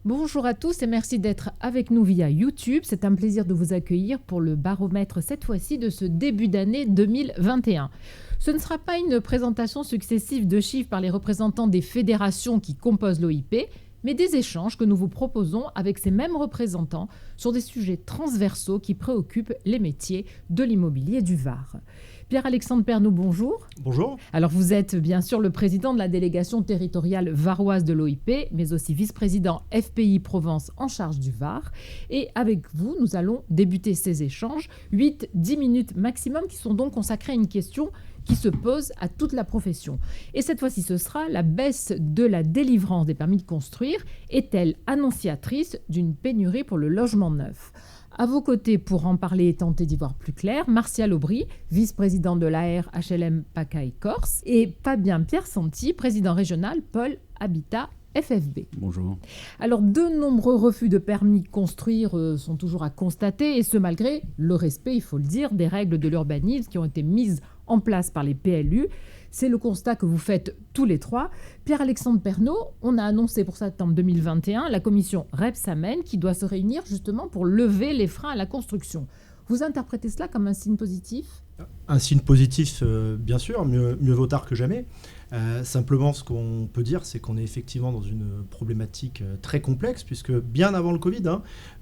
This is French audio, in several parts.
Bonjour à tous et merci d'être avec nous via YouTube. C'est un plaisir de vous accueillir pour le baromètre cette fois-ci de ce début d'année 2021. Ce ne sera pas une présentation successive de chiffres par les représentants des fédérations qui composent l'OIP, mais des échanges que nous vous proposons avec ces mêmes représentants sur des sujets transversaux qui préoccupent les métiers de l'immobilier du Var. Pierre-Alexandre Pernoud, bonjour. Bonjour. Alors vous êtes bien sûr le président de la délégation territoriale varoise de l'OIP, mais aussi vice-président FPI Provence en charge du Var. Et avec vous, nous allons débuter ces échanges, 8-10 minutes maximum, qui sont donc consacrés à une question qui se pose à toute la profession. Et cette fois-ci, ce sera la baisse de la délivrance des permis de construire est-elle annonciatrice d'une pénurie pour le logement neuf ? À vos côtés, pour en parler et tenter d'y voir plus clair, Martial Aubry, vice-président de l'AR HLM PACA et Corse, et Fabien Piersanti, président régional Pôle Habitat FFB. Bonjour. Alors, de nombreux refus de permis de construire sont toujours à constater, et ce malgré le respect, il faut le dire, des règles de l'urbanisme qui ont été mises en place par les PLU. C'est le constat que vous faites tous les trois. Pierre-Alexandre Pernoud, on a annoncé pour septembre 2021 la commission Rebsamen qui doit se réunir justement pour lever les freins à la construction. Vous interprétez cela comme un signe positif ? Un signe positif, bien sûr, mieux vaut tard que jamais. Simplement, ce qu'on peut dire, c'est qu'on est effectivement dans une problématique très complexe, puisque bien avant le Covid,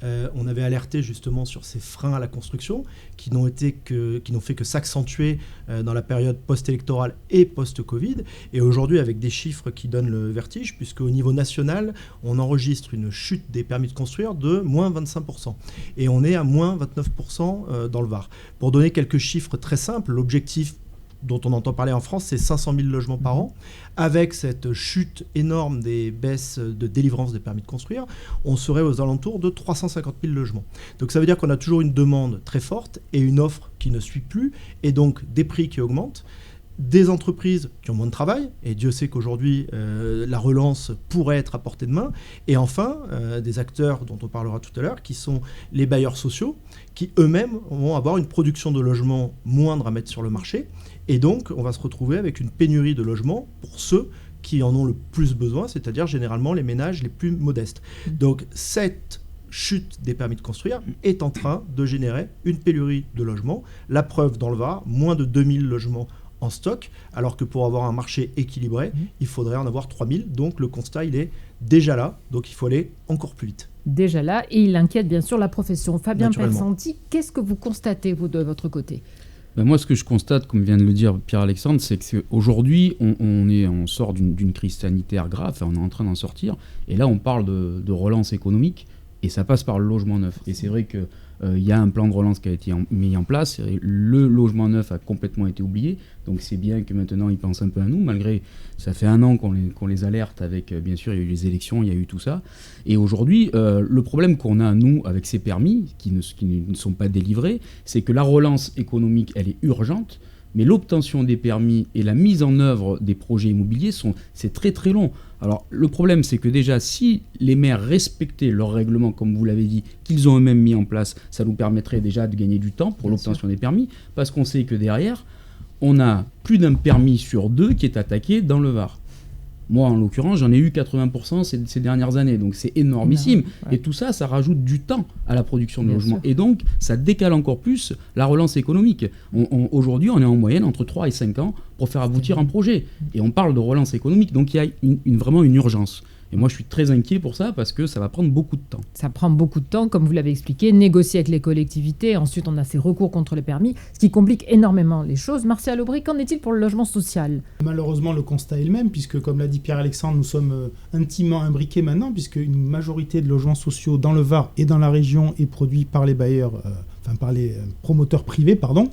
on avait alerté justement sur ces freins à la construction qui n'ont fait que s'accentuer dans la période post-électorale et post-Covid. Et aujourd'hui, avec des chiffres qui donnent le vertige, puisqu'au niveau national, on enregistre une chute des permis de construire de moins 25%. Et on est à moins 29% dans le Var. Pour donner quelques chiffres très simples, l'objectif dont on entend parler en France, c'est 500 000 logements par an. Avec cette chute énorme des baisses de délivrance des permis de construire, on serait aux alentours de 350 000 logements. Donc ça veut dire qu'on a toujours une demande très forte et une offre qui ne suit plus, et donc des prix qui augmentent, des entreprises qui ont moins de travail, et Dieu sait qu'aujourd'hui, la relance pourrait être à portée de main, et enfin, des acteurs dont on parlera tout à l'heure, qui sont les bailleurs sociaux, qui eux-mêmes vont avoir une production de logements moindre à mettre sur le marché, et donc on va se retrouver avec une pénurie de logements pour ceux qui en ont le plus besoin, c'est-à-dire généralement les ménages les plus modestes. Donc cette chute des permis de construire est en train de générer une pénurie de logements. La preuve dans le Var, moins de 2000 logements en stock, alors que pour avoir un marché équilibré, il faudrait en avoir 3000. Donc le constat, il est déjà là, donc il faut aller encore plus vite. Déjà là, et il inquiète bien sûr la profession. Fabien Piersanti, qu'est-ce que vous constatez, vous, de votre côté ? Moi, ce que je constate, comme vient de le dire Pierre-Alexandre, c'est qu'aujourd'hui, on sort d'une crise sanitaire grave, on est en train d'en sortir, et là, on parle de relance économique, et ça passe par le logement neuf. Et c'est vrai qu'il y a un plan de relance qui a été mis en place. Le logement neuf a complètement été oublié. Donc c'est bien que maintenant ils pensent un peu à nous, malgré ça fait 1 an qu'on les alerte avec, bien sûr, il y a eu les élections, il y a eu tout ça. Et aujourd'hui, le problème qu'on a, nous, avec ces permis, qui ne sont pas délivrés, c'est que la relance économique, elle est urgente, mais l'obtention des permis et la mise en œuvre des projets immobiliers, c'est très très long. Alors le problème, c'est que déjà, si les maires respectaient leurs règlements, comme vous l'avez dit, qu'ils ont eux-mêmes mis en place, ça nous permettrait déjà de gagner du temps pour l'obtention des permis, parce qu'on sait que derrière, on a plus d'un permis sur 2 qui est attaqué dans le Var. Moi, en l'occurrence, j'en ai eu 80% ces dernières années, donc c'est énormissime. Ouais. Et tout ça, ça rajoute du temps à la production de logements. Et donc, ça décale encore plus la relance économique. Aujourd'hui, on est en moyenne entre 3 et 5 ans pour faire aboutir un projet. Et on parle de relance économique, donc il y a vraiment une urgence. Et moi, je suis très inquiet pour ça parce que ça va prendre beaucoup de temps. Ça prend beaucoup de temps, comme vous l'avez expliqué, négocier avec les collectivités. Ensuite, on a ces recours contre les permis, ce qui complique énormément les choses. Martial Aubry, qu'en est-il pour le logement social ? Malheureusement, le constat est le même, puisque, comme l'a dit Pierre-Alexandre, nous sommes intimement imbriqués maintenant, puisque une majorité de logements sociaux dans le Var et dans la région est produit par les bailleurs, par les promoteurs privés, pardon.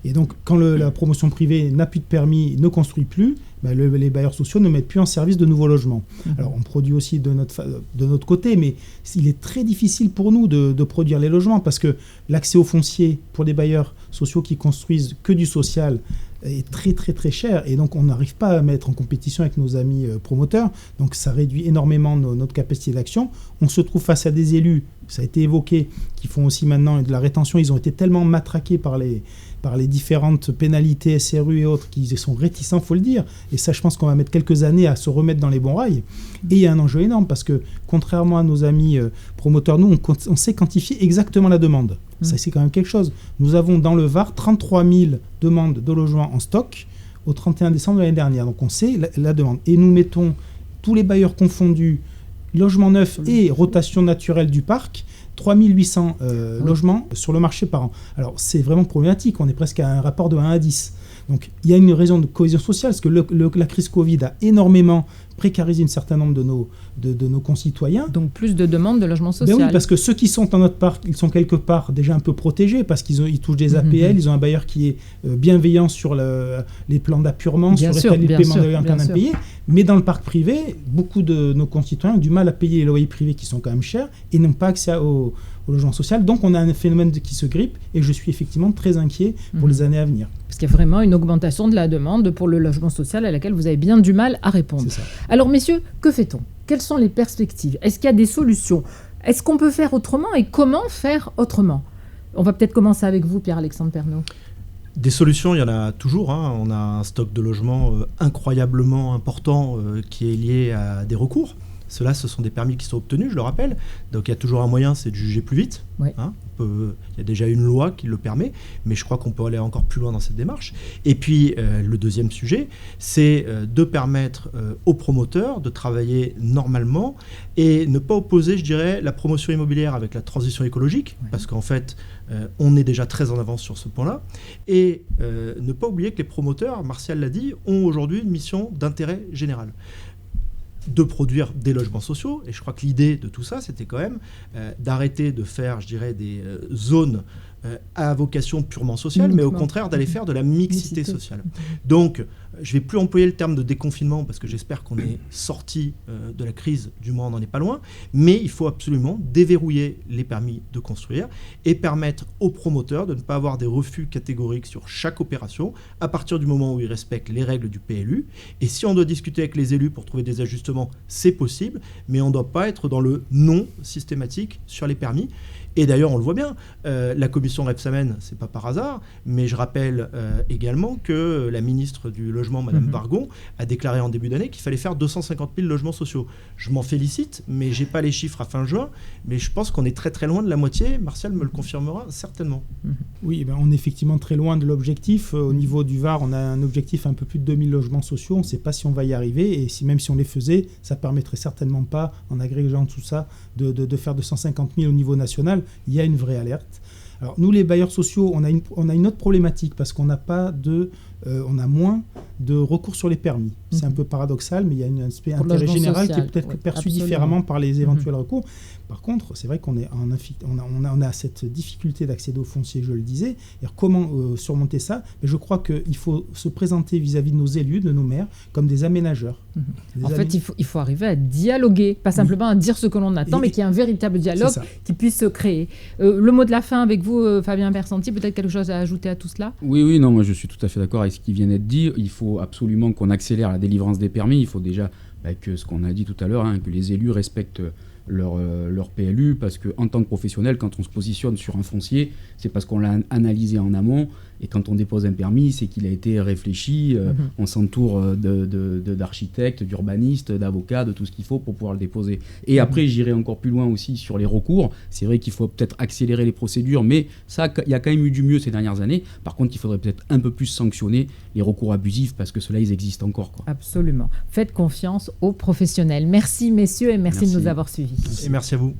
Et donc, quand la promotion privée n'a plus de permis, ne construit plus, les bailleurs sociaux ne mettent plus en service de nouveaux logements. Alors, on produit aussi de notre côté, mais il est très difficile pour nous de produire les logements parce que l'accès au foncier pour les bailleurs sociaux qui construisent que du social est très très très cher et donc on n'arrive pas à mettre en compétition avec nos amis promoteurs, donc ça réduit énormément notre capacité d'action. On se trouve face à des élus, ça a été évoqué, qui font aussi maintenant de la rétention. Ils ont été tellement matraqués par les différentes pénalités SRU et autres qu'ils sont réticents, il faut le dire. Et ça, je pense qu'on va mettre quelques années à se remettre dans les bons rails. Et il y a un enjeu énorme parce que, contrairement à nos amis promoteurs, nous, on sait quantifier exactement la demande. Ça, c'est quand même quelque chose. Nous avons dans le Var 33 000 demandes de logements en stock au 31 décembre de l'année dernière. Donc, on sait la demande. Et nous mettons tous les bailleurs confondus, logements neufs et rotation naturelle du parc, 3800 logements sur le marché par an. Alors, c'est vraiment problématique. On est presque à un rapport de 1 à 10. Donc, il y a une raison de cohésion sociale, parce que la crise Covid a énormément précarisé un certain nombre de nos concitoyens. Donc, plus de demandes de logement social. Ben oui, parce que ceux qui sont dans notre parc, ils sont quelque part déjà un peu protégés, parce qu'ils touchent des APL, ils ont un bailleur qui est bienveillant sur les plans d'appurement, sur les paiements de loyer en temps d'impayé. Mais dans le parc privé, beaucoup de nos concitoyens ont du mal à payer les loyers privés qui sont quand même chers et n'ont pas accès au logement social. Donc, on a un phénomène qui se grippe et je suis effectivement très inquiet pour les années à venir. Parce qu'il y a vraiment une augmentation de la demande pour le logement social à laquelle vous avez bien du mal à répondre. C'est ça. Alors, messieurs, que fait-on ? Quelles sont les perspectives ? Est-ce qu'il y a des solutions ? Est-ce qu'on peut faire autrement et comment faire autrement ? On va peut-être commencer avec vous, Pierre-Alexandre Pernaut. Des solutions, il y en a toujours. On a un stock de logements incroyablement important qui est lié à des recours. Ceux-là, ce sont des permis qui sont obtenus, je le rappelle. Donc il y a toujours un moyen, c'est de juger plus vite. Oui. Il y a déjà une loi qui le permet, mais je crois qu'on peut aller encore plus loin dans cette démarche. Et puis le deuxième sujet, c'est de permettre aux promoteurs de travailler normalement et ne pas opposer, je dirais, la promotion immobilière avec la transition écologique, parce qu'en fait, on est déjà très en avance sur ce point-là. Et ne pas oublier que les promoteurs, Martial l'a dit, ont aujourd'hui une mission d'intérêt général, de produire des logements sociaux. Et je crois que l'idée de tout ça, c'était quand même d'arrêter de faire, je dirais, des zones à vocation purement sociale, mais au contraire d'aller faire de la mixité sociale. Donc, je ne vais plus employer le terme de déconfinement, parce que j'espère qu'on est sorti de la crise, du moins on n'en est pas loin, mais il faut absolument déverrouiller les permis de construire et permettre aux promoteurs de ne pas avoir des refus catégoriques sur chaque opération, à partir du moment où ils respectent les règles du PLU. Et si on doit discuter avec les élus pour trouver des ajustements, c'est possible, mais on ne doit pas être dans le non systématique sur les permis. Et d'ailleurs, on le voit bien, la commission Rebsamen, c'est pas par hasard, mais je rappelle également que la ministre du Logement, Madame Bargon, a déclaré en début d'année qu'il fallait faire 250 000 logements sociaux. Je m'en félicite, mais j'ai pas les chiffres à fin juin, mais je pense qu'on est très très loin de la moitié. Martial me le confirmera certainement. Oui, on est effectivement très loin de l'objectif. Au niveau du Var, on a un objectif un peu plus de 2000 logements sociaux. On ne sait pas si on va y arriver, et même si on les faisait, ça permettrait certainement pas, en agrégeant tout ça, de faire 250 000 au niveau national. Il y a une vraie alerte. Alors nous, les bailleurs sociaux, on a une autre problématique, parce qu'on n'a pas on a moins de recours sur les permis. C'est un peu paradoxal, mais il y a un aspect intérêt général qui est peut-être perçu différemment par les éventuels recours. Par contre, c'est vrai qu'on on a cette difficulté d'accéder au foncier, je le disais. Et comment surmonter ça ? Mais je crois qu'il faut se présenter vis-à-vis de nos élus, de nos maires, comme des aménageurs. En fait, il faut arriver à dialoguer, pas simplement à dire ce que l'on attend, mais qu'il y ait un véritable dialogue qui puisse se créer. Le mot de la fin avec vous, Fabien Persenti, peut-être quelque chose à ajouter à tout cela ? Oui, non, moi je suis tout à fait d'accord avec ce qui vient d'être dit. Il faut absolument qu'on accélère la délivrance des permis. Il faut déjà que ce qu'on a dit tout à l'heure, que les élus respectent leur PLU, parce qu'en tant que professionnel, quand on se positionne sur un foncier, c'est parce qu'on l'a analysé en amont, et quand on dépose un permis, c'est qu'il a été réfléchi, on s'entoure d'architectes, d'urbanistes, d'avocats, de tout ce qu'il faut pour pouvoir le déposer. Et après, j'irai encore plus loin aussi sur les recours. C'est vrai qu'il faut peut-être accélérer les procédures, mais ça, il y a quand même eu du mieux ces dernières années. Par contre, il faudrait peut-être un peu plus sanctionner les recours abusifs, parce que ceux-là, ils existent encore, quoi. Absolument. Faites confiance aux professionnels. Merci, messieurs, et merci de nous avoir suivis. Et merci à vous.